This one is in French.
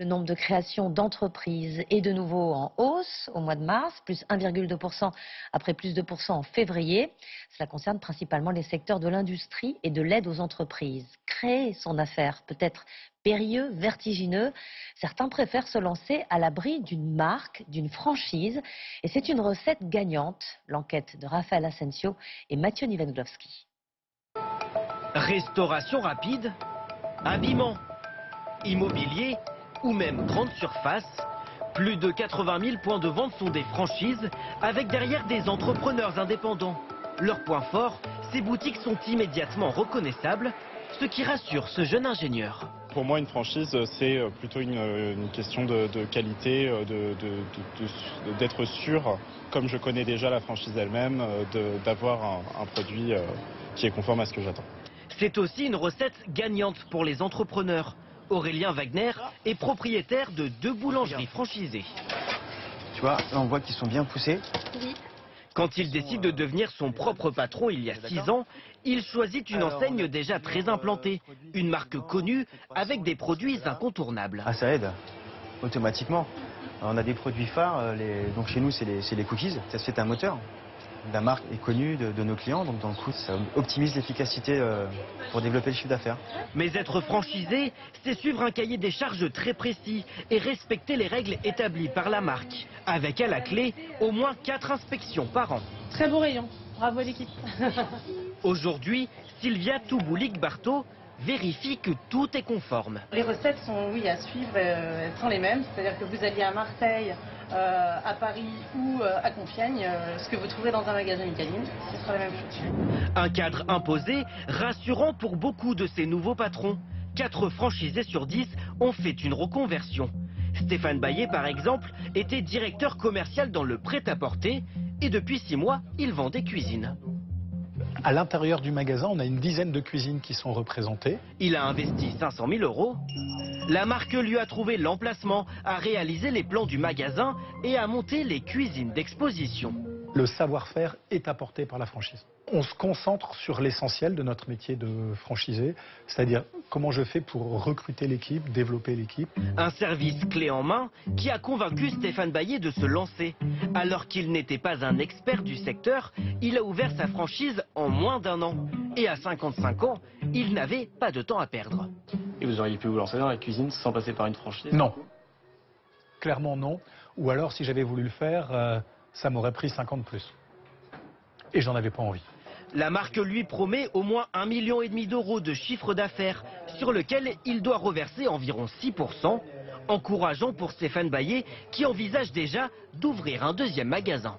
Le nombre de créations d'entreprises est de nouveau en hausse au mois de mars, plus 1,2% après plus de 2% en février. Cela concerne principalement les secteurs de l'industrie et de l'aide aux entreprises. Créer son affaire peut être périlleux, vertigineux. Certains préfèrent se lancer à l'abri d'une marque, d'une franchise. Et c'est une recette gagnante. L'enquête de Raphaël Asensio et Mathieu Nivenglowski. Restauration rapide, habillement, immobilier ou même grande surface, plus de 80 000 points de vente sont des franchises, avec derrière des entrepreneurs indépendants. Leur point fort, ces boutiques sont immédiatement reconnaissables, ce qui rassure ce jeune ingénieur. Pour moi, une franchise, c'est plutôt une question de qualité, d'être sûr, comme je connais déjà la franchise elle-même, d'avoir un produit qui est conforme à ce que j'attends. C'est aussi une recette gagnante pour les entrepreneurs. Aurélien Wagner est propriétaire de 2 boulangeries franchisées. Tu vois, là on voit qu'ils sont bien poussés. Oui. Quand il décide de devenir son propre patron il y a 6 ans, il choisit une enseigne déjà très implantée, une marque connue avec des produits incontournables. Ah, ça aide, automatiquement. On a des produits phares, donc chez nous c'est les cookies, c'est un moteur. La marque est connue de nos clients, donc dans le coup ça optimise l'efficacité pour développer le chiffre d'affaires. Mais être franchisé, c'est suivre un cahier des charges très précis et respecter les règles établies par la marque. Avec à la clé, au moins 4 inspections par an. Très beau rayon, bravo l'équipe. Aujourd'hui, Sylvia Touboulik-Bartho vérifie que tout est conforme. Les recettes sont, oui, à suivre, elles sont les mêmes. C'est-à-dire que vous alliez à Marseille, à Paris ou à Compiègne, ce que vous trouverez dans un magasin Michelin, ce sera la même chose. Un cadre imposé, rassurant pour beaucoup de ces nouveaux patrons. 4 franchisés sur 10 ont fait une reconversion. Stéphane Baillet, par exemple, était directeur commercial dans le prêt-à-porter et depuis 6 mois, il vend des cuisines. À l'intérieur du magasin, on a une dizaine de cuisines qui sont représentées. Il a investi 500 000 €. La marque lui a trouvé l'emplacement, a réalisé les plans du magasin et a monté les cuisines d'exposition. Le savoir-faire est apporté par la franchise. On se concentre sur l'essentiel de notre métier de franchisé, c'est-à-dire comment je fais pour recruter l'équipe, développer l'équipe. Un service clé en main qui a convaincu Stéphane Baillet de se lancer. Alors qu'il n'était pas un expert du secteur, il a ouvert sa franchise en moins d'1 an. Et à 55 ans, il n'avait pas de temps à perdre. Et vous auriez pu vous lancer dans la cuisine sans passer par une franchise? Non, clairement non. Ou alors si j'avais voulu le faire, ça m'aurait pris 50 plus. Et j'en avais pas envie. La marque lui promet au moins 1,5 million d'euros de chiffre d'affaires, sur lequel il doit reverser environ 6%, encourageant pour Stéphane Baillet qui envisage déjà d'ouvrir un 2e magasin.